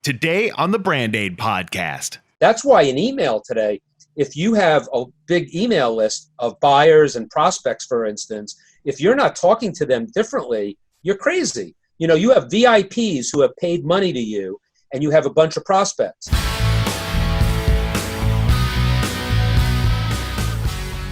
Today on the Brand Aid podcast. That's why in email today, if you have a big email list of buyers and prospects, for instance, if you're not talking to them differently, you're crazy. You know, you have VIPs who have paid money to you, and you have a bunch of prospects.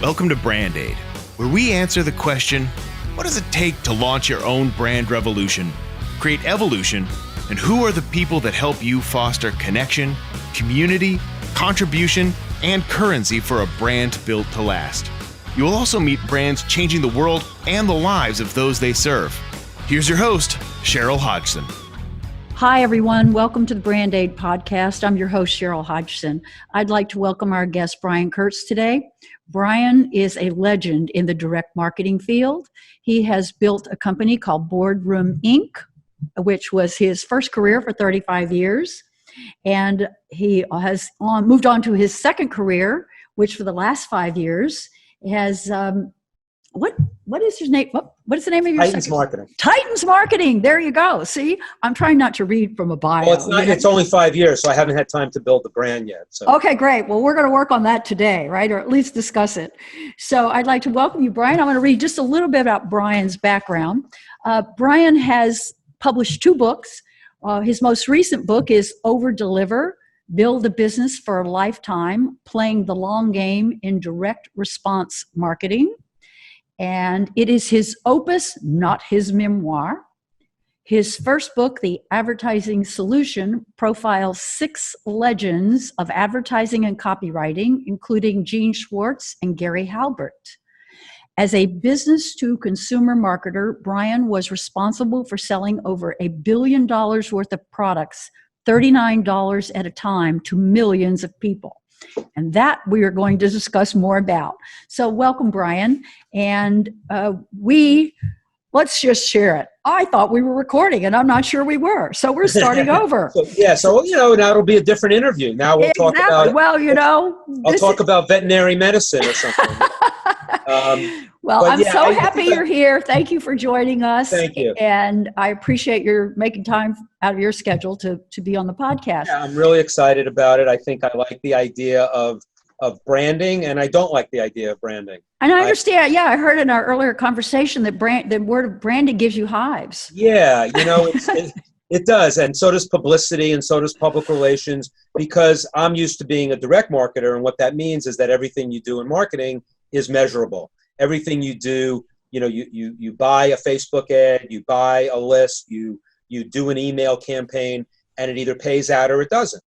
Welcome to Brand Aid, where we answer the question, what does it take to launch your own brand revolution, create evolution, and who are the people that help you foster connection, community, contribution, and currency for a brand built to last? You will also meet brands changing the world and the lives of those they serve. Here's your host, Cheryl Hodgson. Hi, everyone. Welcome to the Brand Aid podcast. I'm your host, Cheryl Hodgson. I'd like to welcome our guest, Brian Kurtz, today. Brian is a legend in the direct marketing field. He has built a company called Boardroom Inc., which was his first career for 35 years. And he has moved on to his second career, which for the last 5 years has, what is his name? What is the name of your Titans Marketing. Titans Marketing. There you go. See, I'm trying not to read from a bio. Well, it's only 5 years, so I haven't had time to build the brand yet. So. Okay, great. Well, we're going to work on that today, right? Or at least discuss it. So I'd like to welcome you, Brian. I'm going to read just a little bit about Brian's background. Brian has published 2 books. His most recent book is Over Deliver, Build a Business for a Lifetime, Playing the Long Game in Direct Response Marketing. And it is his opus, not his memoir. His first book, The Advertising Solution, profiles 6 legends of advertising and copywriting, including Gene Schwartz and Gary Halbert. As a business-to-consumer marketer, Brian was responsible for selling over $1 billion worth of products, $39 at a time, to millions of people. And that we are going to discuss more about. So welcome, Brian. And let's just share it. I thought we were recording, and I'm not sure we were. So we're starting over. So now it'll be a different interview. Now we'll talk about, I'll talk about veterinary medicine or something. I'm so happy you're here. Thank you for joining us. Thank you. And I appreciate your making time out of your schedule to be on the podcast. Yeah, I'm really excited about it. I think I like the idea of branding, and I don't like the idea of branding. And I understand. I heard in our earlier conversation that the word of branding gives you hives. Yeah, it does. And so does publicity, and so does public relations, because I'm used to being a direct marketer. And what that means is that everything you do in marketing is measurable. Everything you do, you buy a Facebook ad, you buy a list, you do an email campaign, and it either pays out or it doesn't.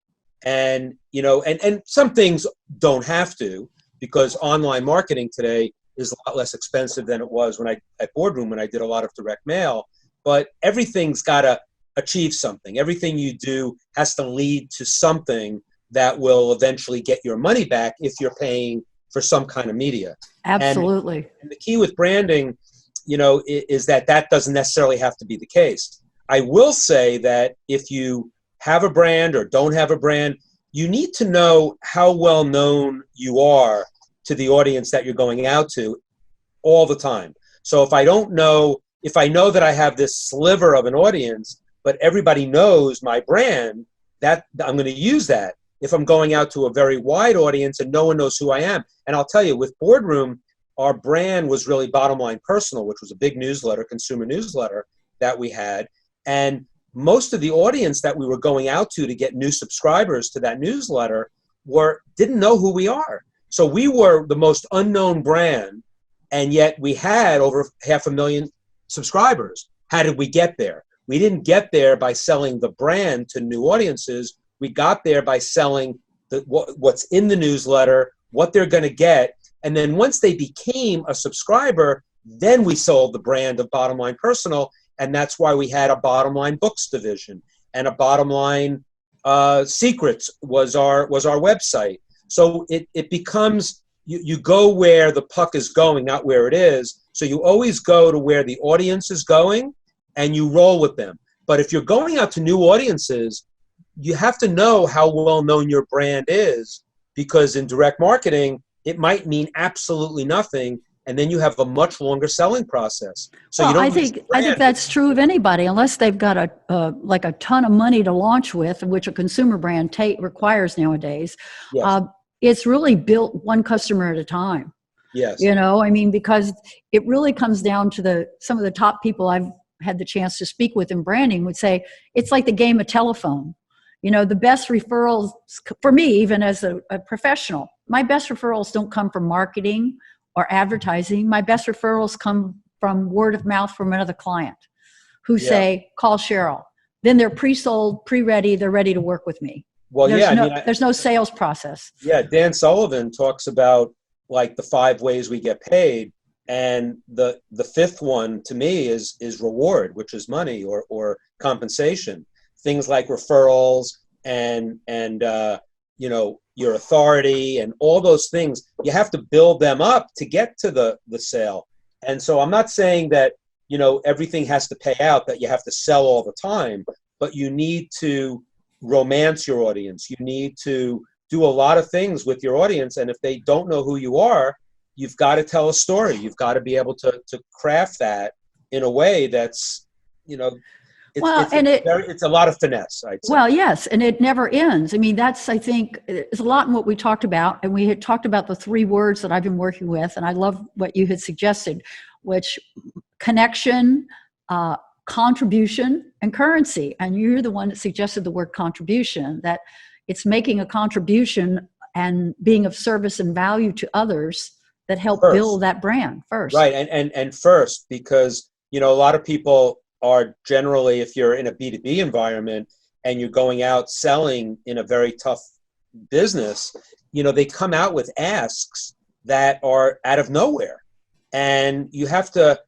And, and some things don't have to, because online marketing today is a lot less expensive than it was at Boardroom, when I did a lot of direct mail. But everything's got to achieve something. Everything you do has to lead to something that will eventually get your money back if you're paying for some kind of media. Absolutely. And the key with branding, is that doesn't necessarily have to be the case. I will say that if you have a brand or don't have a brand, you need to know how well known you are to the audience that you're going out to all the time. So if I know that I have this sliver of an audience, but everybody knows my brand, that I'm going to use that. If I'm going out to a very wide audience and no one knows who I am. And I'll tell you, with Boardroom, our brand was really Bottom Line Personal, which was a big newsletter, consumer newsletter that we had. And most of the audience that we were going out to get new subscribers to that newsletter didn't know who we are. So we were the most unknown brand, and yet we had over 500,000 subscribers. How did we get there? We didn't get there by selling the brand to new audiences. We got there by selling what's in the newsletter, what they're going to get. And then once they became a subscriber, then we sold the brand of Bottom Line Personal. And that's why we had a Bottom Line Books division, and a Bottom Line Secrets was our website. So it becomes, you go where the puck is going, not where it is. So you always go to where the audience is going, and you roll with them. But if you're going out to new audiences, you have to know how well known your brand is, because in direct marketing, it might mean absolutely nothing and then you have a much longer selling process. So well, you don't I use think the I think brand. that's true of anybody, unless they've got like a ton of money to launch with, which a consumer brand requires nowadays. Yes. It's really built one customer at a time. Yes. You know, I mean, because it really comes down to some of the top people I've had the chance to speak with in branding would say it's like the game of telephone. You know, the best referrals for me, even as a professional, my best referrals don't come from marketing or advertising. My best referrals come from word of mouth from another client who say, call Cheryl. Then they're pre-sold, pre-ready, they're ready to work with me. Well, There's no sales process. Yeah, Dan Sullivan talks about like the 5 ways we get paid, and the fifth one to me is reward, which is money or compensation. Things like referrals and you know, your authority and all those things. You have to build them up to get to the sale. And so I'm not saying that, you know, everything has to pay out, that you have to sell all the time, but you need to romance your audience. You need to do a lot of things with your audience. And if they don't know who you are, you've got to tell a story. You've got to be able to craft that in a way that's, you know, it's a lot of finesse, I'd say. Well, yes, and it never ends. I mean, I think, there's a lot in what we talked about, and we had talked about the 3 words that I've been working with, and I love what you had suggested, which connection, contribution, and currency. And you're the one that suggested the word contribution, that it's making a contribution and being of service and value to others that help build that brand first. Right, and first, because, you know, a lot of people are generally, if you're in a B2B environment and you're going out selling in a very tough business, you know, they come out with asks that are out of nowhere. And you have to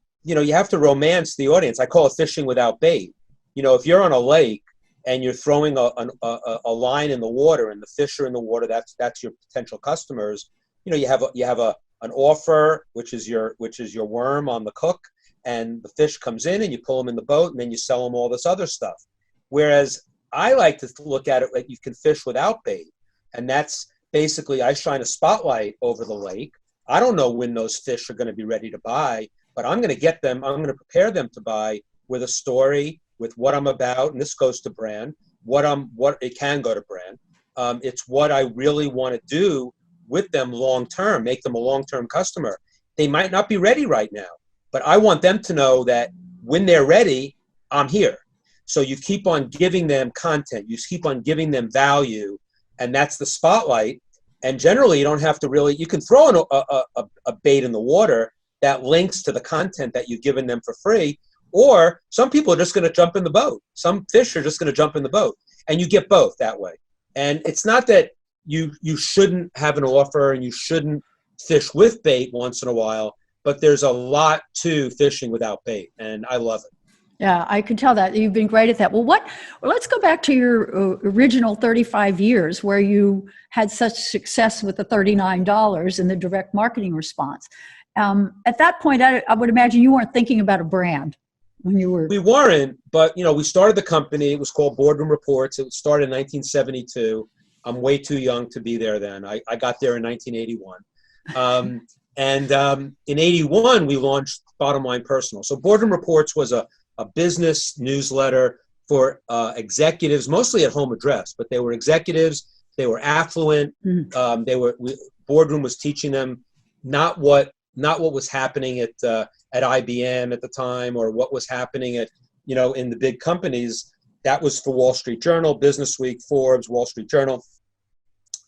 romance the audience. I call it fishing without bait. You know, if you're on a lake and you're throwing a line in the water and the fish are in the water, that's your potential customers. You know, you have an offer, which is your worm on the hook, and the fish comes in and you pull them in the boat and then you sell them all this other stuff. Whereas I like to look at it like you can fish without bait. And that's basically, I shine a spotlight over the lake. I don't know when those fish are going to be ready to buy, but I'm going to get them, I'm going to prepare them to buy with a story, with what I'm about, and this goes to brand, what it can go to brand. It's what I really want to do with them long term, make them a long-term customer. They might not be ready right now, but I want them to know that when they're ready, I'm here. So you keep on giving them content, you keep on giving them value, and that's the spotlight. And generally, you don't have to really, you can throw in a bait in the water that links to the content that you've given them for free, or some people are just going to jump in the boat. Some fish are just going to jump in the boat, and you get both that way. And it's not that you shouldn't have an offer and you shouldn't fish with bait once in a while, but there's a lot to fishing without bait, and I love it. Yeah, I can tell that. You've been great at that. Well, let's go back to your original 35 years where you had such success with the $39 in the direct marketing response. At that point, I would imagine you weren't thinking about a brand when you were. We weren't, but, you know, we started the company. It was called Boardroom Reports. It started in 1972. I'm way too young to be there then. I got there in 1981. In 81, we launched Bottom Line Personal. So Boardroom Reports was a business newsletter for executives, mostly at home address, but they were executives. They were affluent. Boardroom was teaching them not what was happening at IBM at the time, or what was happening at, you know, in the big companies. That was for Wall Street Journal, Business Week, Forbes, Wall Street Journal.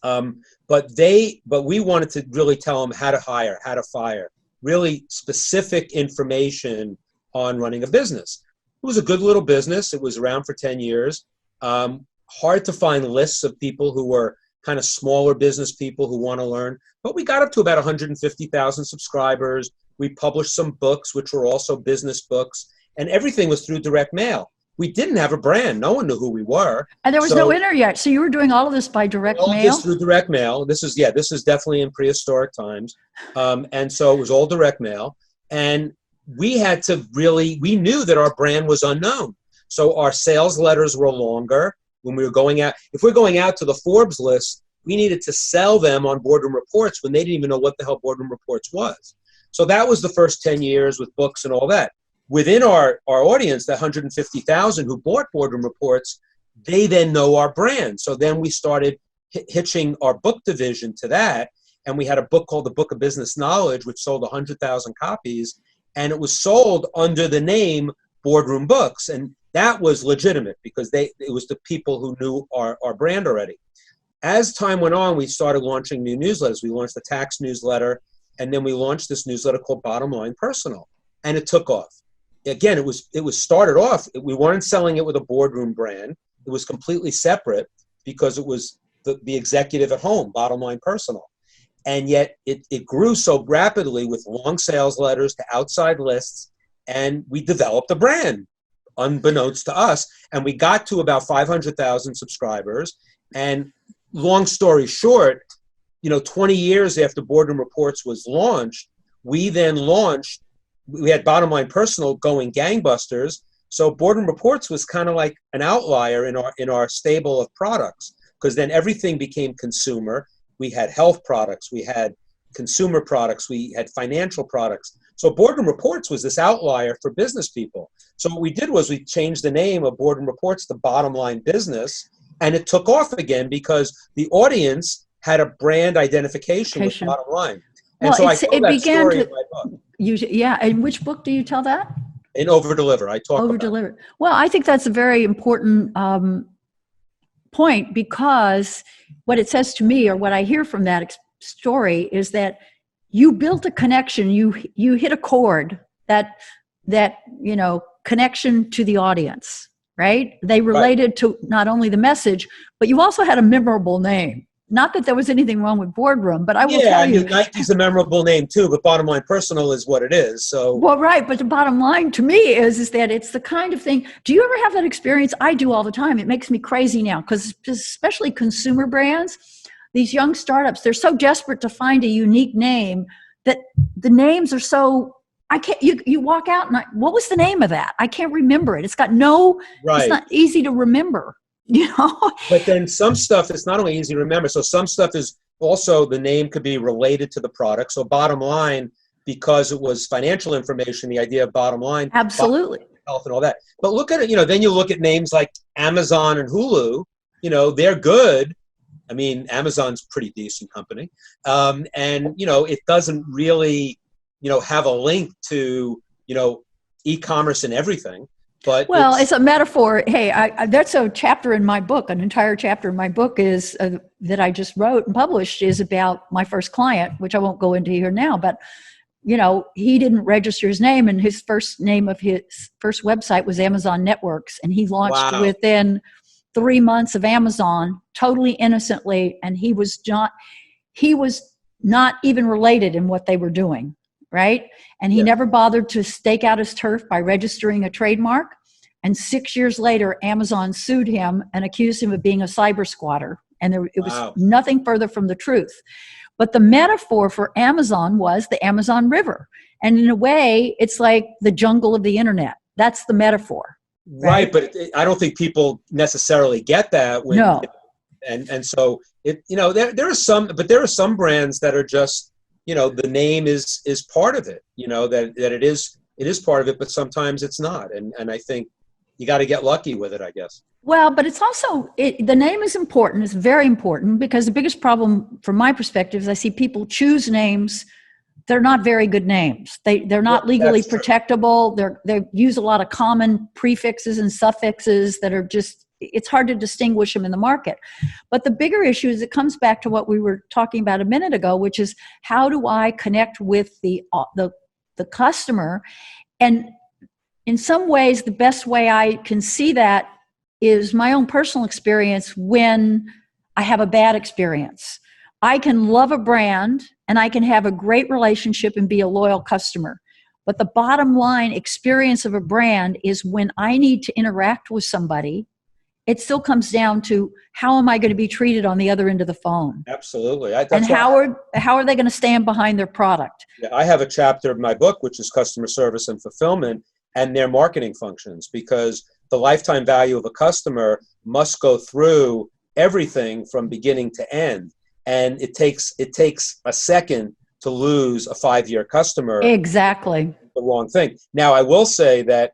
But we wanted to really tell them how to hire, how to fire, really specific information on running a business. It was a good little business. It was around for 10 years. Hard to find lists of people who were kind of smaller business people who want to learn, but we got up to about 150,000 subscribers. We published some books, which were also business books, and everything was through direct mail. We didn't have a brand. No one knew who we were. And there was no internet. So you were doing all of this by direct mail? All of this through direct mail. This is definitely in prehistoric times. And so it was all direct mail. And we knew that our brand was unknown. So our sales letters were longer when we were going out. If we're going out to the Forbes list, we needed to sell them on Boardroom Reports when they didn't even know what the hell Boardroom Reports was. So that was the first 10 years with books and all that. Within our audience, the 150,000 who bought Boardroom Reports, they then know our brand. So then we started hitching our book division to that. And we had a book called The Book of Business Knowledge, which sold 100,000 copies. And it was sold under the name Boardroom Books. And that was legitimate because it was the people who knew our brand already. As time went on, we started launching new newsletters. We launched the tax newsletter, and then we launched this newsletter called Bottom Line Personal. And it took off. Again, it was started off, we weren't selling it with a boardroom brand. It was completely separate because it was the executive at home, Bottom Line Personal. And yet it grew so rapidly with long sales letters to outside lists, and we developed a brand unbeknownst to us. And we got to about 500,000 subscribers. And long story short, 20 years after Boardroom Reports was launched, we then launched, we had Bottom Line Personal going gangbusters. So Boardroom Reports was kind of like an outlier in our stable of products, because then everything became consumer. We had health products, we had consumer products, we had financial products. So Boardroom Reports was this outlier for business people. So what we did was we changed the name of Boardroom Reports to Bottom Line Business, and it took off again because the audience had a brand identification with Bottom Line. And well, so I tell that story in my book. In which book do you tell that? In Over Deliver, I talk Over Deliver. Well, I think that's a very important point, because what it says to me, or what I hear from that story, is that you built a connection. You hit a chord that connection to the audience, right? They related to not only the message, but you also had a memorable name. Not that there was anything wrong with Boardroom, but I will tell you. Nike's a memorable name too, but Bottom Line Personal is what it is. So. Well, right, but the bottom line to me is that it's the kind of thing. Do you ever have that experience? I do all the time. It makes me crazy now, because especially consumer brands, these young startups, they're so desperate to find a unique name that the names are so. I can't. You walk out and what was the name of that? I can't remember it. It's got no. Right. It's not easy to remember. But then some stuff is not only easy to remember. So some stuff is also, the name could be related to the product. So Bottom Line, because it was financial information, the idea of bottom line, absolutely, health and all that. But look at it, then you look at names like Amazon and Hulu. They're good. I mean, Amazon's a pretty decent company, and it doesn't really have a link to e-commerce and everything. But it's a metaphor. Hey, that's a chapter in my book. An entire chapter in my book is that I just wrote and published is about my first client, which I won't go into here now. But he didn't register his name, and his first name of his first website was Amazon Networks, and he launched within 3 months of Amazon, totally innocently, and he was not even related in what they were doing. Right? And he never bothered to stake out his turf by registering a trademark. And 6 years later, Amazon sued him and accused him of being a cyber squatter. And it was nothing further from the truth. But the metaphor for Amazon was the Amazon River. And in a way, it's like the jungle of the internet. That's the metaphor. Right, but I don't think people necessarily get that. No. And so, there are some brands that are just, the name is part of it, that it is part of it, but sometimes it's not. And I think you got to get lucky with it, I guess. Well, but it's also, the name is important. It's very important, because the biggest problem from my perspective is I see people choose names. They're not very good names. They're not legally protectable. They use a lot of common prefixes and suffixes that are just, it's hard to distinguish them in the market. But the bigger issue is it comes back to what we were talking about a minute ago, which is how do I connect with the customer? And in some ways, the best way I can see that is my own personal experience when I have a bad experience. I can love a brand and I can have a great relationship and be a loyal customer. But the bottom line experience of a brand is when I need to interact with somebody, it still comes down to how am I going to be treated on the other end of the phone? Absolutely. And how are they going to stand behind their product? Yeah, I have a chapter of my book, which is customer service and fulfillment and their marketing functions, because the lifetime value of a customer must go through everything from beginning to end. And it takes a second to lose a 5-year customer. Exactly. The wrong thing. Now, I will say that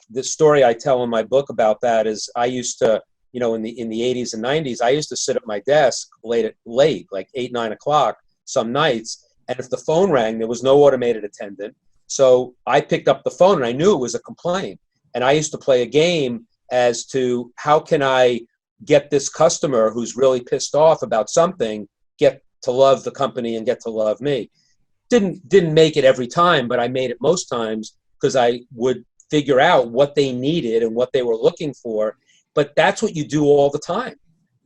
the story I tell in my book about that is I used to, in the 80s and 90s, I used to sit at my desk late, like 8, 9 o'clock some nights. And if the phone rang, there was no automated attendant. So I picked up the phone and I knew it was a complaint. And I used to play a game as to how can I get this customer who's really pissed off about something, get to love the company and get to love me. Didn't make it every time, but I made it most times because I would figure out what they needed and what they were looking for. But that's what you do all the time,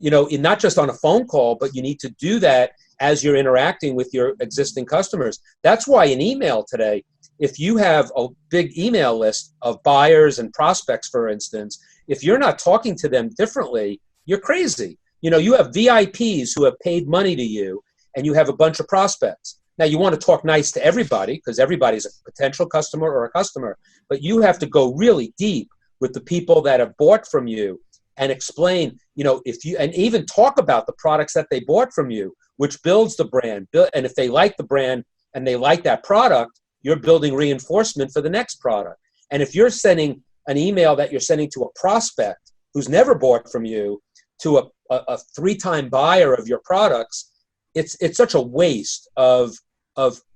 not just on a phone call, but you need to do that as you're interacting with your existing customers. That's why in email today, if you have a big email list of buyers and prospects, for instance, if you're not talking to them differently, you're crazy. You have VIPs who have paid money to you, and you have a bunch of prospects. Now, you want to talk nice to everybody because everybody's a potential customer or a customer, but you have to go really deep with the people that have bought from you and explain, and even talk about the products that they bought from you, which builds the brand. And if they like the brand and they like that product, you're building reinforcement for the next product. And if you're sending an email that you're sending to a prospect who's never bought from you to a 3-time buyer of your products, it's such a waste of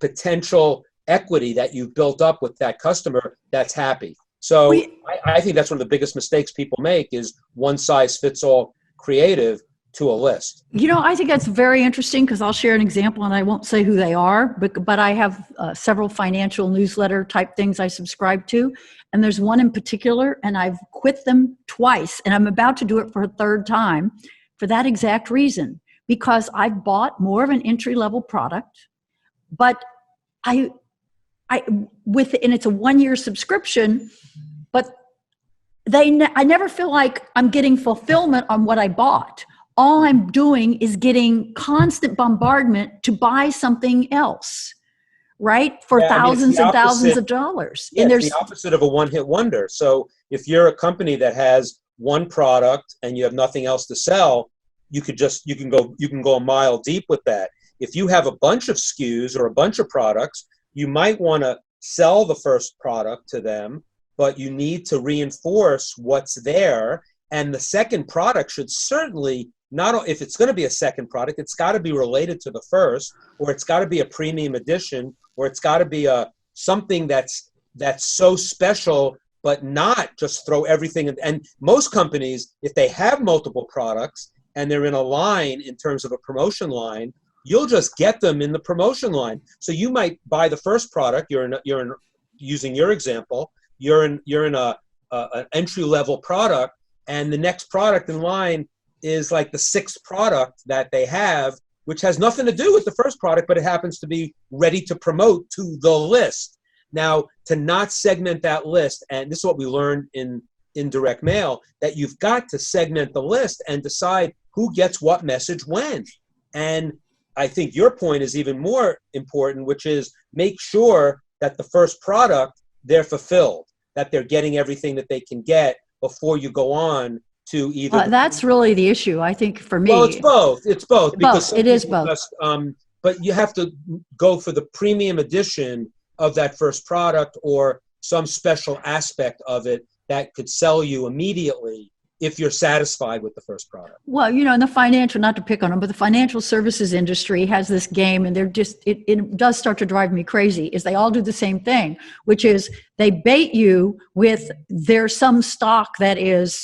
potential equity that you've built up with that customer that's happy. So I think that's one of the biggest mistakes people make is one size fits all creative to a list. I think that's very interesting because I'll share an example and I won't say who they are, but I have several financial newsletter type things I subscribe to. And there's one in particular, and I've quit them twice, and I'm about to do it for a third time for that exact reason, because I've bought more of an entry-level product, but and it's a 1-year subscription, but I never feel like I'm getting fulfillment on what I bought. All I'm doing is getting constant bombardment to buy something else, right? For thousands and thousands of dollars. Yeah, and it's the opposite of a one-hit wonder. So if you're a company that has one product and you have nothing else to sell, you can go a mile deep with that. If you have a bunch of SKUs or a bunch of products, you might want to sell the first product to them, but you need to reinforce what's there. And the second product should certainly if it's going to be a second product, it's got to be related to the first, or it's got to be a premium edition, or it's got to be something that's so special, but not just throw everything in. And most companies, if they have multiple products and they're in a line in terms of a promotion line, you'll just get them in the promotion line. So you might buy the first product. You're in using your example. You're in an entry level product, and the next product in line is like the 6th product that they have, which has nothing to do with the first product, but it happens to be ready to promote to the list. Now, to not segment that list, and this is what we learned in direct mail, that you've got to segment the list and decide who gets what message when. And I think your point is even more important, which is make sure that the first product, they're fulfilled, that they're getting everything that they can get before you go on to either. That's really the issue, I think, for me. Well, it's both. It's both. Because it is both. But you have to go for the premium edition of that first product or some special aspect of it that could sell you immediately if you're satisfied with the first product. Well, in the financial, not to pick on them, but the financial services industry has this game, and it does start to drive me crazy, is they all do the same thing, which is they bait you with there's some stock that is,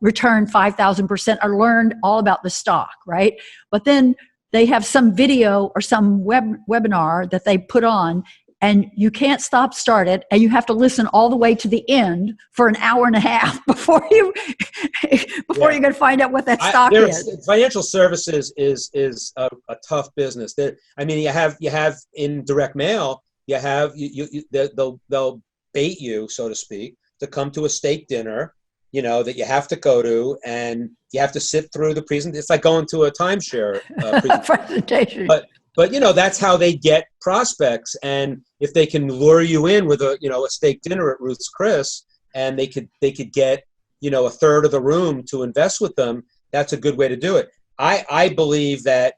return 5,000% or learned all about the stock, right? But then they have some video or some webinar that they put on, and you can't start it, and you have to listen all the way to the end for an hour and a half before you're going to find out what that stock is. Financial services is a tough business. You have in direct mail, they'll bait you, so to speak, to come to a steak dinner, that you have to go to, and you have to sit through the presentation. It's like going to a timeshare presentation. But that's how they get prospects. And if they can lure you in with a steak dinner at Ruth's Chris, and they could get a third of the room to invest with them, that's a good way to do it. I believe that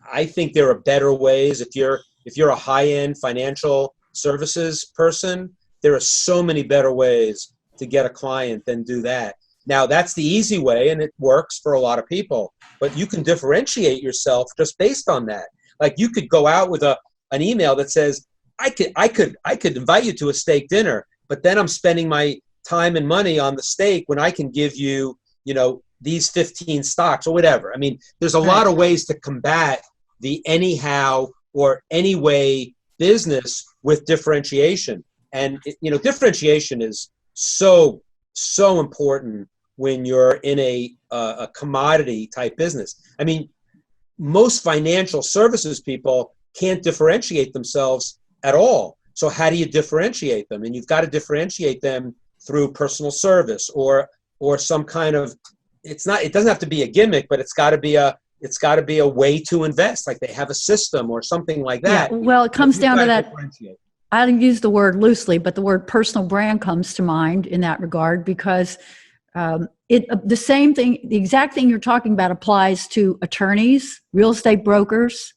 I think there are better ways. If you're if you're a high-end financial services person, there are so many better ways to get a client than do that. Now, that's the easy way, and it works for a lot of people. But you can differentiate yourself just based on that. Like, you could go out with an email that says, I could invite you to a steak dinner, but then I'm spending my time and money on the steak when I can give you, these 15 stocks or whatever. I mean, there's a lot of ways to combat the anyhow or anyway business with differentiation. And, differentiation is so important when you're in a commodity type business. I mean, most financial services people can't differentiate themselves at all. So how do you differentiate them? And you've got to differentiate them through personal service or some kind of, it doesn't have to be a gimmick, but it's got to be a way to invest. Like they have a system or something like that. Yeah, well, it comes down to that. I use the word loosely, but the word personal brand comes to mind in that regard because the same thing, the exact thing you're talking about applies to attorneys, real estate brokers,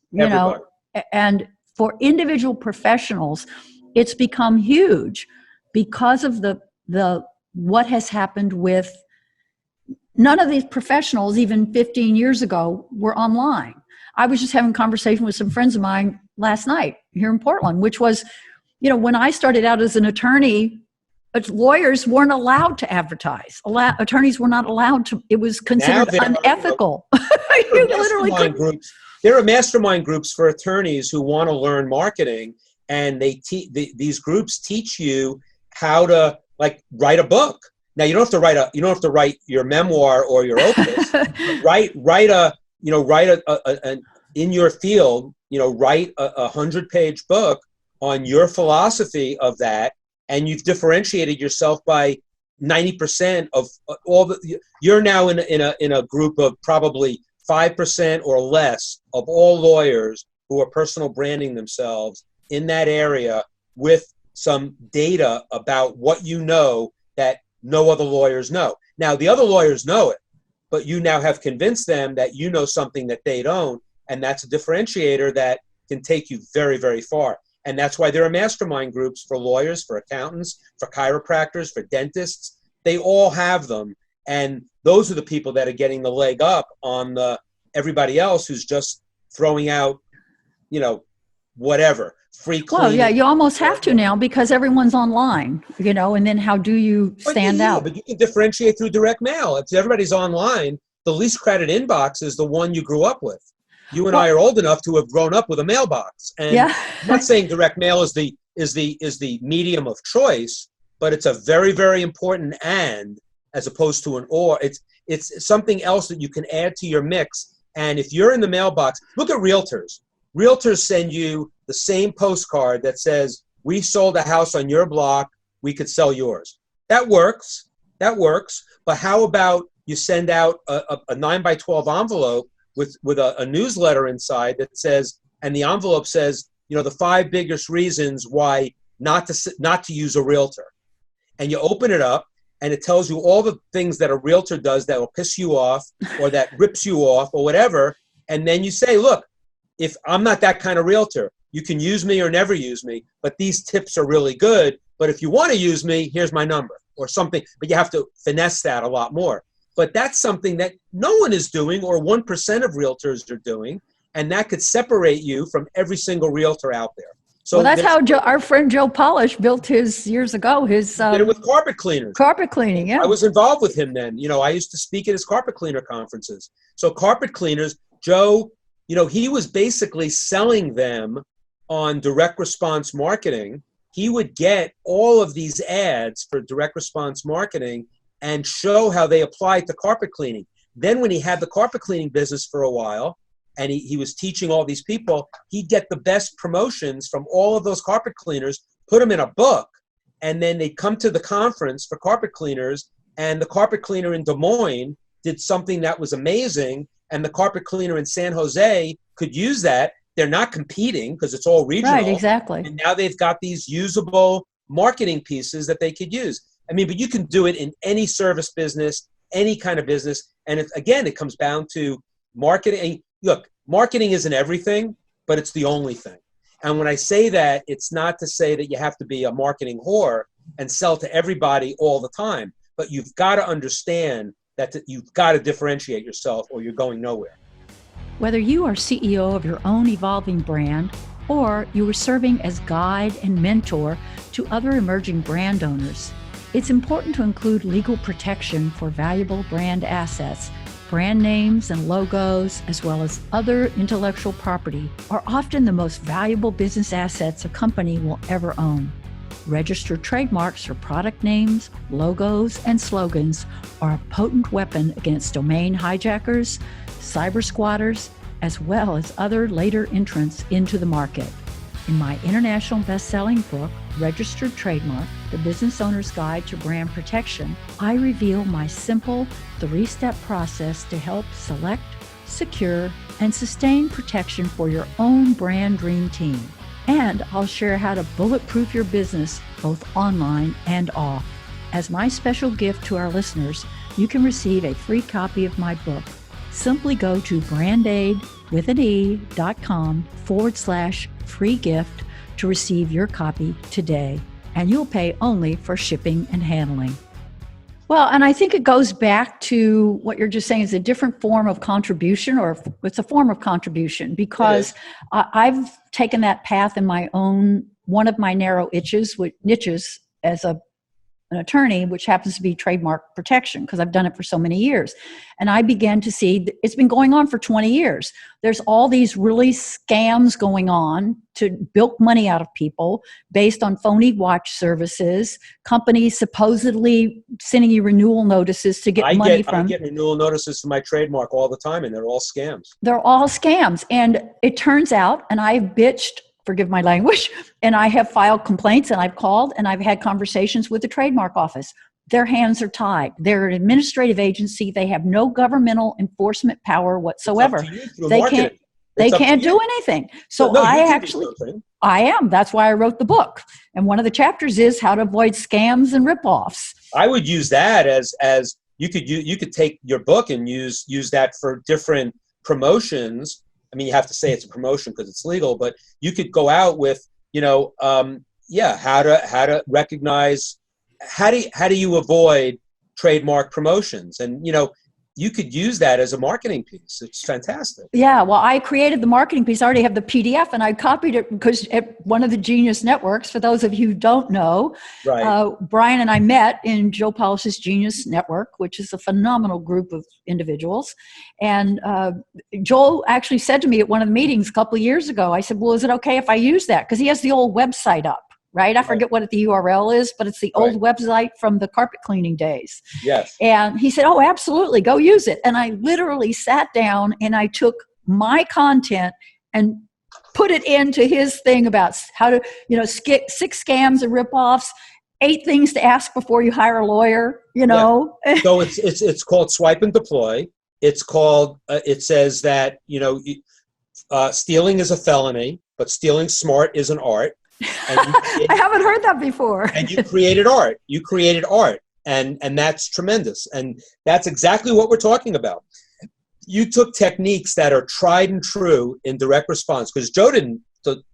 and for individual professionals, it's become huge because of the what has happened with none of these professionals even 15 years ago were online. I was just having a conversation with some friends of mine last night here in Portland, which was, when I started out as an attorney, lawyers weren't allowed to advertise. Attorneys were not allowed to. It was considered unethical. There are mastermind groups for attorneys who want to learn marketing, and these groups teach you how to write a book. Now you don't have to write your memoir or your opus. write in your field. Write a 100-page book on your philosophy of that, and you've differentiated yourself by 90% of all the. You're now in a group of probably 5% or less of all lawyers who are personal branding themselves in that area with some data about what that no other lawyers know. Now, the other lawyers know it, but you now have convinced them that you know something that they don't, and that's a differentiator that can take you very, very far. And that's why there are mastermind groups for lawyers, for accountants, for chiropractors, for dentists. They all have them. And those are the people that are getting the leg up on everybody else who's just throwing out, whatever, free cleaning. Well, yeah, you almost have to now because everyone's online, and then how do you stand out? But you can differentiate through direct mail. If everybody's online, the least crowded inbox is the one you grew up with. You and I are old enough to have grown up with a mailbox. And I'm not saying direct mail is the medium of choice, but it's a very, very important as opposed to an or. It's something else that you can add to your mix. And if you're in the mailbox, look at realtors. Realtors send you the same postcard that says, we sold a house on your block, we could sell yours. That works. But how about you send out a 9x12 envelope with a newsletter inside that says, and the envelope says, the 5 biggest reasons why not to use a realtor. And you open it up and it tells you all the things that a realtor does that will piss you off or that rips you off or whatever. And then you say, look, if I'm not that kind of realtor, you can use me or never use me, but these tips are really good. But if you want to use me, here's my number or something. But you have to finesse that a lot more. But that's something that no one is doing or 1% of realtors are doing. And that could separate you from every single realtor out there. So that's how our friend Joe Polish built his years ago. Did it with carpet cleaners. Carpet cleaning, yeah. I was involved with him then. I used to speak at his carpet cleaner conferences. So carpet cleaners, Joe, he was basically selling them on direct response marketing. He would get all of these ads for direct response marketing and show how they applied to carpet cleaning. Then when he had the carpet cleaning business for a while, and he was teaching all these people, he'd get the best promotions from all of those carpet cleaners, put them in a book, and then they'd come to the conference for carpet cleaners, and the carpet cleaner in Des Moines did something that was amazing, and the carpet cleaner in San Jose could use that. They're not competing because it's all regional. Right, exactly. And now they've got these usable marketing pieces that they could use. I mean, but you can do it in any service business, any kind of business. And it comes down to marketing. Look, marketing isn't everything, but it's the only thing. And when I say that, it's not to say that you have to be a marketing whore and sell to everybody all the time, but you've got to understand that you've got to differentiate yourself or you're going nowhere. Whether you are CEO of your own evolving brand or you are serving as guide and mentor to other emerging brand owners, it's important to include legal protection for valuable brand assets. Brand names and logos, as well as other intellectual property, are often the most valuable business assets a company will ever own. Registered trademarks for product names, logos, and slogans are a potent weapon against domain hijackers, cyber squatters, as well as other later entrants into the market. In my international best-selling book, Registered Trademark, The Business Owner's Guide to Brand Protection, I reveal my simple 3-step process to help select, secure, and sustain protection for your own brand dream team. And I'll share how to bulletproof your business both online and off. As my special gift to our listeners, you can receive a free copy of my book. Simply go to brandaid.com/free gift to receive your copy today, and you'll pay only for shipping and handling. Well, and I think it goes back to what you're just saying is a different form of contribution, or it's a form of contribution, because I've taken that path in my own, one of my narrow niches as an attorney, which happens to be trademark protection, because I've done it for so many years. And I began to see it's been going on for 20 years. There's all these really scams going on to bilk money out of people based on phony watch services, companies supposedly sending you renewal notices to get money from. I get renewal notices for my trademark all the time, and they're all scams. They're all scams. And it turns out, and I've bitched, forgive my language, and I have filed complaints, and I've called, and I've had conversations with the trademark office. Their hands are tied. They're an administrative agency. They have no governmental enforcement power whatsoever. They can't do anything. So I am. That's why I wrote the book. And one of the chapters is how to avoid scams and ripoffs. I would use that as you could take your book and use that for different promotions. I mean, you have to say it's a promotion because it's legal, but you could go out with, how to recognize, how do you avoid trademark promotions? And, you could use that as a marketing piece. It's fantastic. Yeah, well, I created the marketing piece. I already have the PDF, and I copied it because at one of the Genius Networks, for those of you who don't know, right. Brian and I met in Joe Polis's Genius Network, which is a phenomenal group of individuals. And Joel actually said to me at one of the meetings a couple of years ago, I said, well, is it okay if I use that? Because he has the old website up. Right? I forget what the URL is, but it's the old website from the carpet cleaning days. Yes. And he said, oh, absolutely, go use it. And I literally sat down and I took my content and put it into his thing about how to, 6 scams and ripoffs, 8 things to ask before you hire a lawyer, So it's called Swipe and Deploy. It's called, it says that, stealing is a felony, but stealing smart is an art. I haven't heard that before. And you created art. And that's tremendous. And that's exactly what we're talking about. You took techniques that are tried and true in direct response, because Joe didn't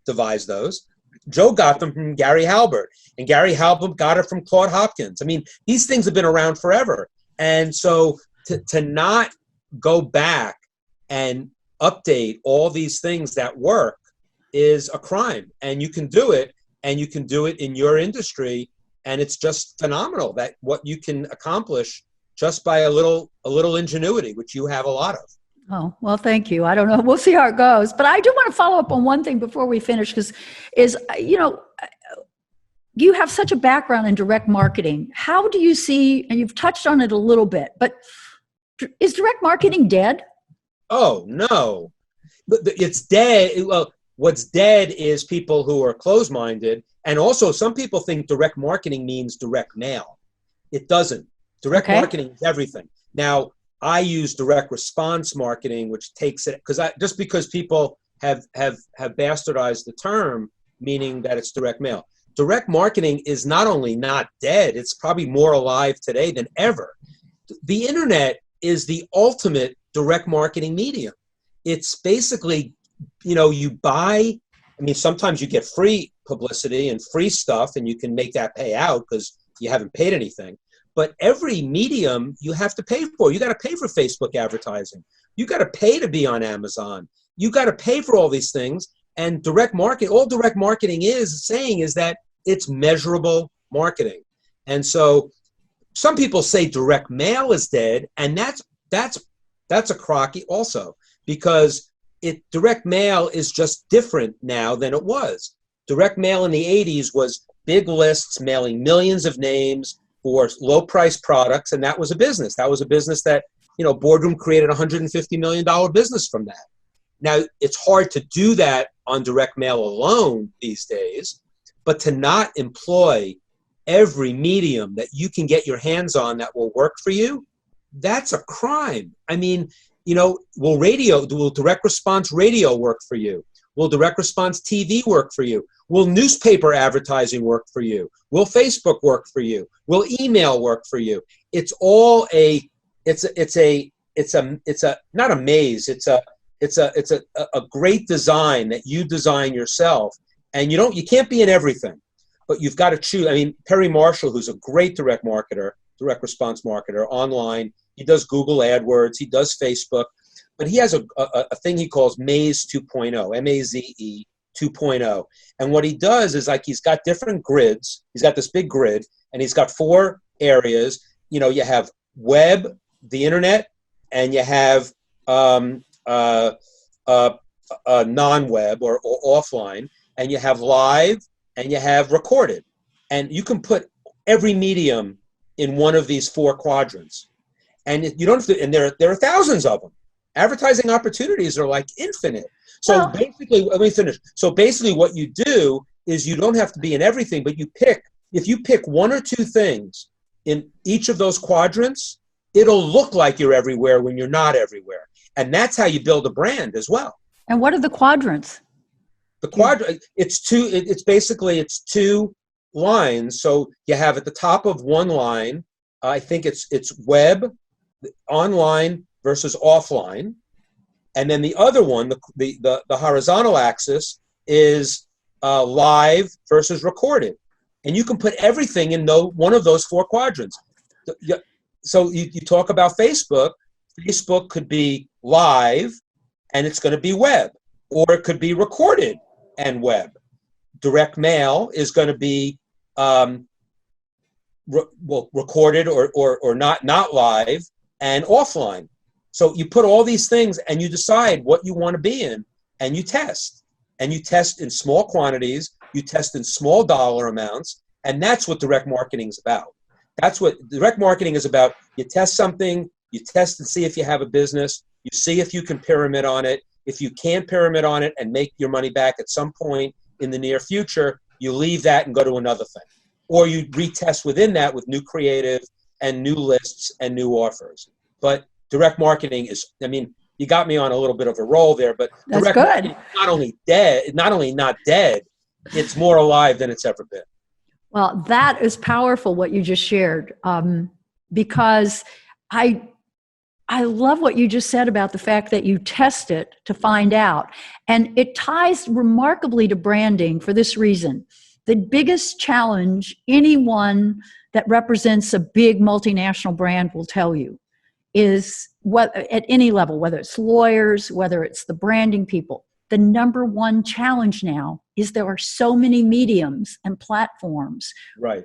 devise those. Joe got them from Gary Halbert, and Gary Halbert got it from Claude Hopkins. I mean, these things have been around forever. And so to not go back and update all these things that work is a crime, and you can do it, and you can do it in your industry, and it's just phenomenal that what you can accomplish just by a little ingenuity, which you have a lot of. Oh, well, thank you. I don't know. We'll see how it goes, but I do want to follow up on one thing before we finish, because you have such a background in direct marketing. How do you see, and you've touched on it a little bit, but is direct marketing dead? Oh, no. It's dead. Well, what's dead is people who are closed-minded. And also, some people think direct marketing means direct mail. It doesn't. Direct marketing is everything. Now, I use direct response marketing, which takes it, just because people have bastardized the term, meaning that it's direct mail. Direct marketing is not only not dead, it's probably more alive today than ever. The internet is the ultimate direct marketing medium. It's basically, you buy I mean, sometimes you get free publicity and free stuff, and you can make that pay out because you haven't paid anything. But every medium you have to pay for. You got to pay for Facebook advertising. You got to pay to be on Amazon. You got to pay for all these things. And all direct marketing is saying is that it's measurable marketing. And so some people say direct mail is dead, and that's a crocky also, because direct mail is just different now than it was. Direct mail in the 80s was big lists mailing millions of names for low-priced products, and that was a business. That was a business that, Boardroom created a $150 million business from that. Now, it's hard to do that on direct mail alone these days, but to not employ every medium that you can get your hands on that will work for you, that's a crime. I mean, will direct response radio work for you? Will direct response TV work for you? Will newspaper advertising work for you? Will Facebook work for you? Will email work for you? It's all it's not a maze. It's a great design that you design yourself, and you can't be in everything, but you've got to choose. I mean, Perry Marshall, who's a great direct response marketer online, he does Google AdWords, he does Facebook, but he has a thing he calls Maze 2.0, M-A-Z-E 2.0. And what he does is he's got different grids. He's got this big grid, and he's got 4 areas. You have web, the internet, and you have non-web or offline, and you have live, and you have recorded. And you can put every medium in one of these 4 quadrants. And you don't have to, and there are thousands of them. Advertising opportunities are like infinite. So basically, let me finish. So basically what you do is you don't have to be in everything, but if you pick 1 or 2 things in each of those quadrants, it'll look like you're everywhere when you're not everywhere. And that's how you build a brand as well. And what are the quadrants? The quadrant, it's 2 lines. So you have at the top of one line, I think it's web, online versus offline. And then the other one, the horizontal axis, is live versus recorded. And you can put everything in one of those 4 quadrants. So you talk about Facebook. Facebook could be live, and it's going to be web. Or it could be recorded and web. Direct mail is going to be recorded or not live and offline. So you put all these things and you decide what you want to be in, and you test. And you test in small quantities, you test in small dollar amounts, and that's what direct marketing is about. That's what direct marketing is about. You test something, you test and see if you have a business, you see if you can pyramid on it. If you can't pyramid on it and make your money back at some point in the near future, you leave that and go to another thing. Or you retest within that with new creative and new lists and new offers. But direct marketing is, you got me on a little bit of a roll there, but that's direct marketing is not only not dead, it's more alive than it's ever been. Well, that is powerful what you just shared, because I love what you just said about the fact that you test it to find out. And it ties remarkably to branding for this reason. The biggest challenge anyone that represents a big multinational brand will tell you is at any level, whether it's lawyers, whether it's the branding people, the number one challenge now is there are so many mediums and platforms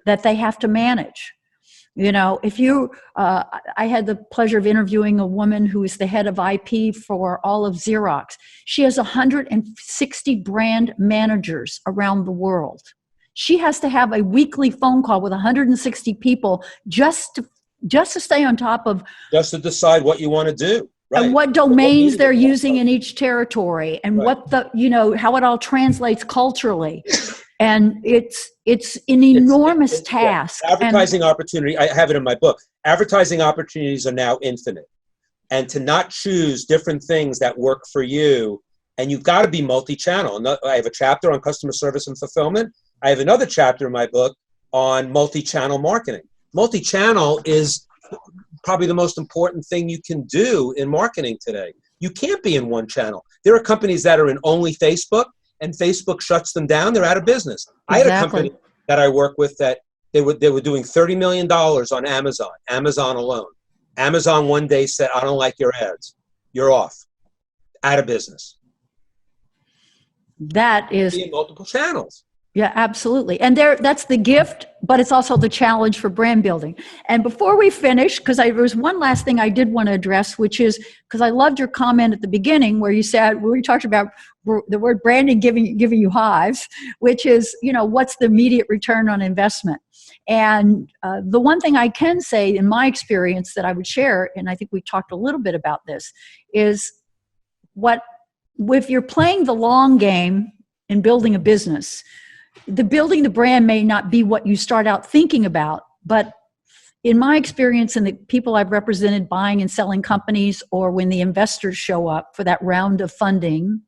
that they have to manage. If I had the pleasure of interviewing a woman who is the head of IP for all of Xerox. She has 160 brand managers around the world. She has to have a weekly phone call with 160 people just to stay on top of. Just to decide what you want to do. Right. And what domains they're using in each territory, and what how it all translates culturally. And it's an enormous task. Yeah. Advertising opportunity, I have it in my book. Advertising opportunities are now infinite. And to not choose different things that work for you, and you've got to be multi-channel. I have a chapter on customer service and fulfillment. I have another chapter in my book on multi-channel marketing. Multi-channel is probably the most important thing you can do in marketing today. You can't be in one channel. There are companies that are in only Facebook, and Facebook shuts them down, they're out of business. I had a company that I work with that they were doing $30 million on Amazon alone. Amazon one day said, I don't like your ads. You're off. Out of business. That is multiple channels. Yeah, absolutely. And that's the gift, but it's also the challenge for brand building. And before we finish, because there was one last thing I did want to address, which is, because I loved your comment at the beginning where you said, where you talked about the word branding giving you hives, which is, what's the immediate return on investment? And the one thing I can say in my experience that I would share, and I think we talked a little bit about this, is if you're playing the long game in building a business, building the brand may not be what you start out thinking about, but in my experience and the people I've represented buying and selling companies, or when the investors show up for that round of funding,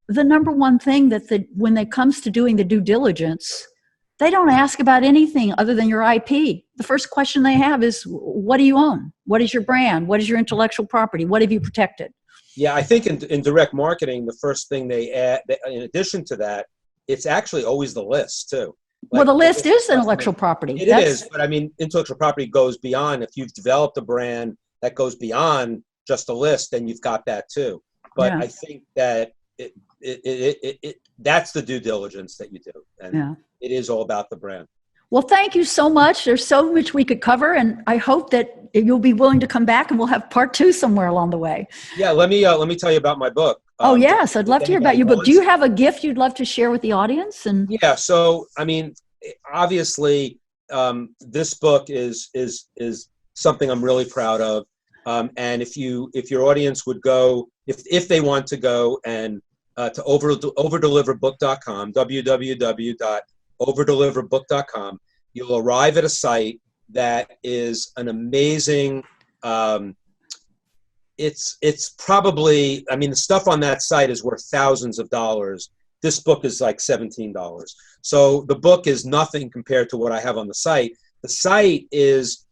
the number one thing when it comes to doing the due diligence, they don't ask about anything other than your IP. The first question they have is, what do you own? What is your brand? What is your intellectual property? What have you protected? Yeah, I think in direct marketing, the first thing they add, in addition to that, it's actually always the list too. Well, the list is intellectual property. It is, but I mean, intellectual property goes beyond. If you've developed a brand that goes beyond just a list, then you've got that too. But I think that that's the due diligence that you do, and it is all about the brand. Well, thank you so much. There's so much we could cover, and I hope that you'll be willing to come back, and we'll have part 2 somewhere along the way. Yeah, let me tell you about my book. Oh, yes. I'd love to hear about your book. Do you have a gift you'd love to share with the audience? Yeah. So, I mean, obviously, this book is something I'm really proud of. And if your audience would go, if they want to go and to overdeliverbook.com, www.overdeliverbook.com, you'll arrive at a site that is an amazing, it's probably, I mean, the stuff on that site is worth thousands of dollars. This book is like $17. So the book is nothing compared to what I have on the site. The site is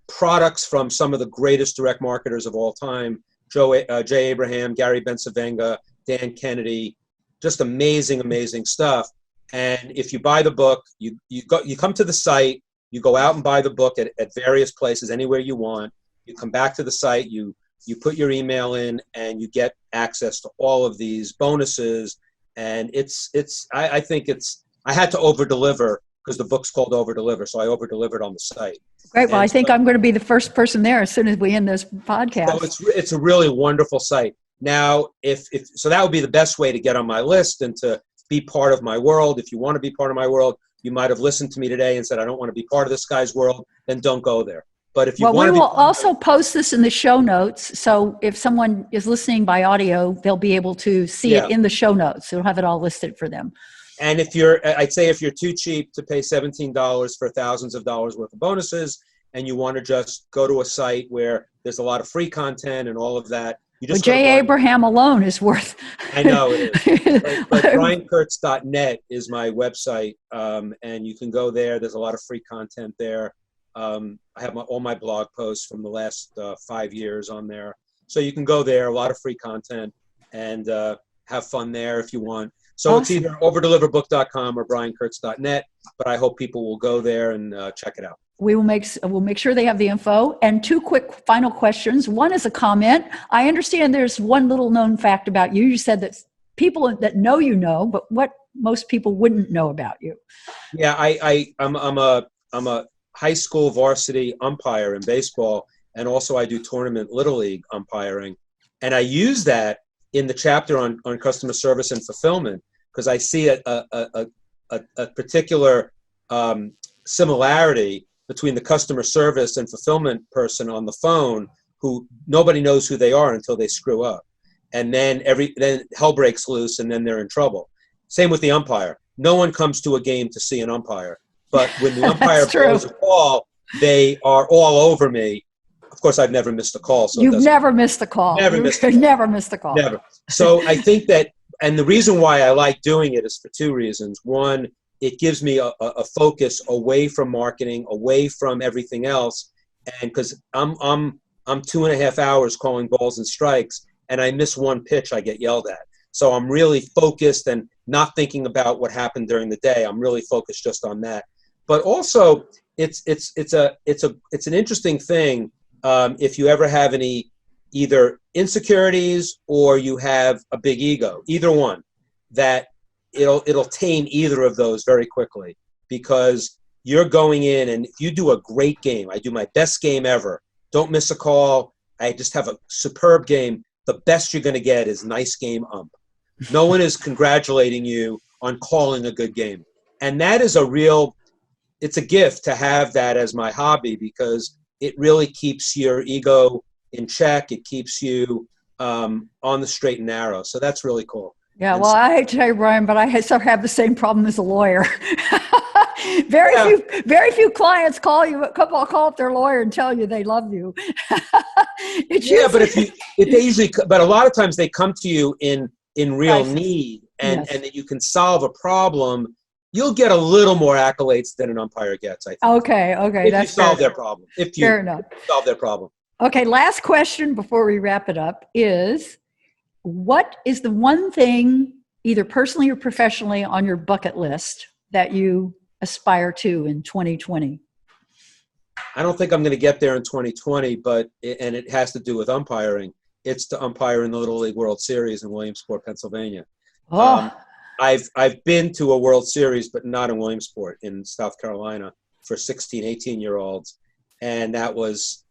products from some of the greatest direct marketers of all time, Jay Abraham, Gary Bencivenga, Dan Kennedy, just amazing, amazing stuff. And if you buy the book, you come to the site, you go out and buy the book at various places, anywhere you want. You come back to the site, you put your email in, and you get access to all of these bonuses. And I think I had to over-deliver because the book's called Over-Deliver, so I over-delivered on the site. Great. Well, I think I'm going to be the first person there as soon as we end this podcast. So it's a really wonderful site. Now, so that would be the best way to get on my list and to be part of my world. If you want to be part of my world, you might have listened to me today and said, I don't want to be part of this guy's world, then don't go there. But if you want to we will also post this in the show notes. So if someone is listening by audio, they'll be able to see it in the show notes. We'll have it all listed for them. And I'd say if you're too cheap to pay $17 for thousands of dollars worth of bonuses, and you want to just go to a site where there's a lot of free content and all of that, Jay Abraham alone is worth. I know it is. But briankurtz.net is my website, and you can go there. There's a lot of free content there. I have all my blog posts from the last 5 years on there. So you can go there, a lot of free content, and have fun there if you want. So It's either overdeliverbook.com or briankurtz.net, but I hope people will go there and check it out. We'll make sure they have the info. And 2 quick final questions. One is a comment. I understand there's one little known fact about you. You said that people that know you know, but what most people wouldn't know about you. Yeah, I'm a high school varsity umpire in baseball, and also I do tournament Little League umpiring. And I use that in the chapter on customer service and fulfillment because I see a particular similarity between the customer service and fulfillment person on the phone who nobody knows who they are until they screw up. And then hell breaks loose and then they're in trouble. Same with the umpire. No one comes to a game to see an umpire. But when the umpire blows a call, they are all over me. Of course, I've never missed a call. So You've never missed a call. Never missed a call. Never. So I think that, and the reason why I like doing it is for 2 reasons. One, it gives me a focus away from marketing, away from everything else. And because I'm 2.5 hours calling balls and strikes, and I miss one pitch, I get yelled at. So I'm really focused and not thinking about what happened during the day. I'm really focused just on that. But also, it's an interesting thing if you ever have any either insecurities or you have a big ego, either one, that it'll tame either of those very quickly, because you're going in and if you do a great game, I do my best game ever, don't miss a call, I just have a superb game, the best you're going to get is nice game ump. No one is congratulating you on calling a good game. And that is it's a gift to have that as my hobby, because it really keeps your ego in check. It keeps you on the straight and narrow. So that's really cool. Yeah, well, I hate to tell you, Brian, but I sort of have the same problem as a lawyer. Very few clients call up their lawyer and tell you they love you. But a lot of times they come to you in real need, and that you can solve a problem. You'll get a little more accolades than an umpire gets, I think. Okay, if that's you solve their problem. If you fair enough. Solve their problem. Okay, last question before we wrap it up is, what is the one thing, either personally or professionally, on your bucket list that you aspire to in 2020? I don't think I'm going to get there in 2020, and it has to do with umpiring. It's to umpire in the Little League World Series in Williamsport, Pennsylvania. Oh. I've been to a World Series, but not in Williamsport, in South Carolina, for 16, 18-year-olds, and that was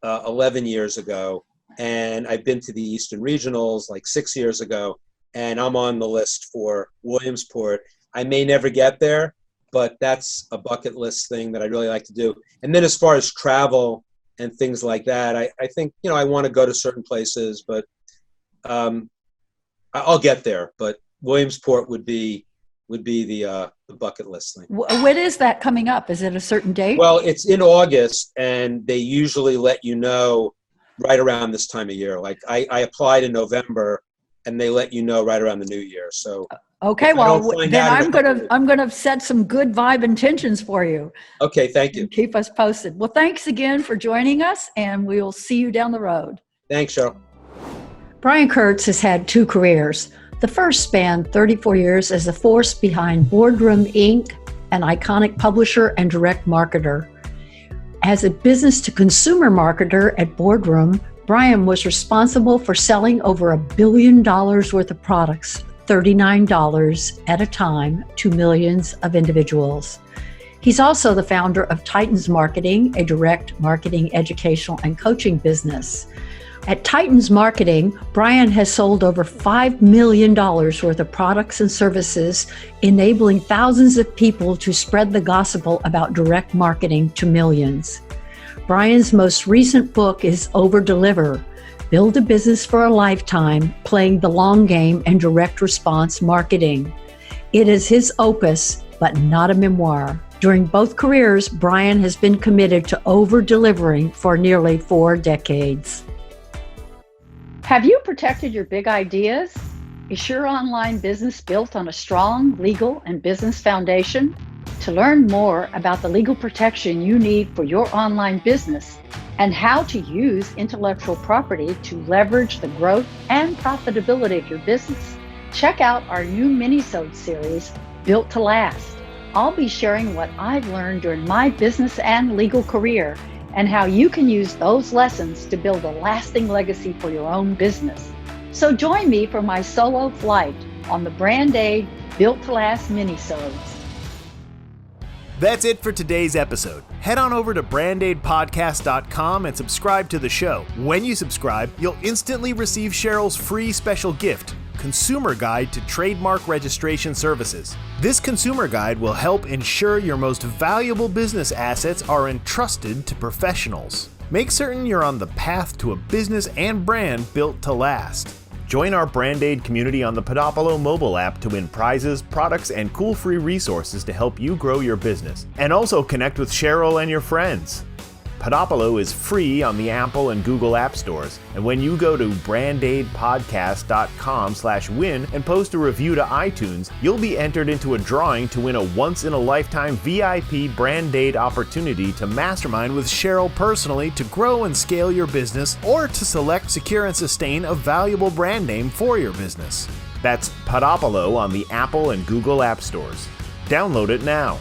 11 years ago. And I've been to the Eastern Regionals like 6 years ago, and I'm on the list for Williamsport. I may never get there, but that's a bucket list thing that I'd really like to do. And then as far as travel and things like that, I think, I want to go to certain places, but I'll get there. But Williamsport would be the bucket list thing. When is that coming up? Is it a certain date? Well, it's in August, and they usually let you know right around this time of year. Like I applied in November, and they let you know right around the New Year. So okay, well then I'm gonna set some good vibe intentions for you. Okay, thank you. Keep us posted. Well, thanks again for joining us, and we'll see you down the road. Thanks, Cheryl. Brian Kurtz has had two careers. The first spanned 34 years as the force behind Boardroom Inc., an iconic publisher and direct marketer. As a business-to-consumer marketer at Boardroom, Brian was responsible for selling over $1 billion worth of products, $39 at a time, to millions of individuals. He's also the founder of Titans Marketing, a direct marketing, educational, and coaching business. At Titans Marketing, Brian has sold over $5 million worth of products and services, enabling thousands of people to spread the gospel about direct marketing to millions. Brian's most recent book is Over Deliver: Build a Business for a Lifetime, Playing the Long Game and Direct Response Marketing. It is his opus, but not a memoir. During both careers, Brian has been committed to over-delivering for nearly 4 decades. Have you protected your big ideas? Is your online business built on a strong legal and business foundation? To learn more about the legal protection you need for your online business and how to use intellectual property to leverage the growth and profitability of your business, check out our new mini-sode series, Built to Last. I'll be sharing what I've learned during my business and legal career and how you can use those lessons to build a lasting legacy for your own business. So join me for my solo flight on the Brand Aid Built to Last mini-sodes. That's it for today's episode. Head on over to brandaidpodcast.com and subscribe to the show. When you subscribe, you'll instantly receive Cheryl's free special gift, Consumer Guide to Trademark Registration Services. This consumer guide will help ensure your most valuable business assets are entrusted to professionals. Make certain you're on the path to a business and brand built to last. Join our Brand Aid community on the Podopolo mobile app to win prizes, products, and cool free resources to help you grow your business. And also connect with Cheryl and your friends. Podopolo is free on the Apple and Google App Stores. And when you go to brandaidpodcast.com/win and post a review to iTunes, you'll be entered into a drawing to win a once-in-a-lifetime VIP Brandaid opportunity to mastermind with Cheryl personally to grow and scale your business, or to select, secure, and sustain a valuable brand name for your business. That's Podopolo on the Apple and Google App Stores. Download it now.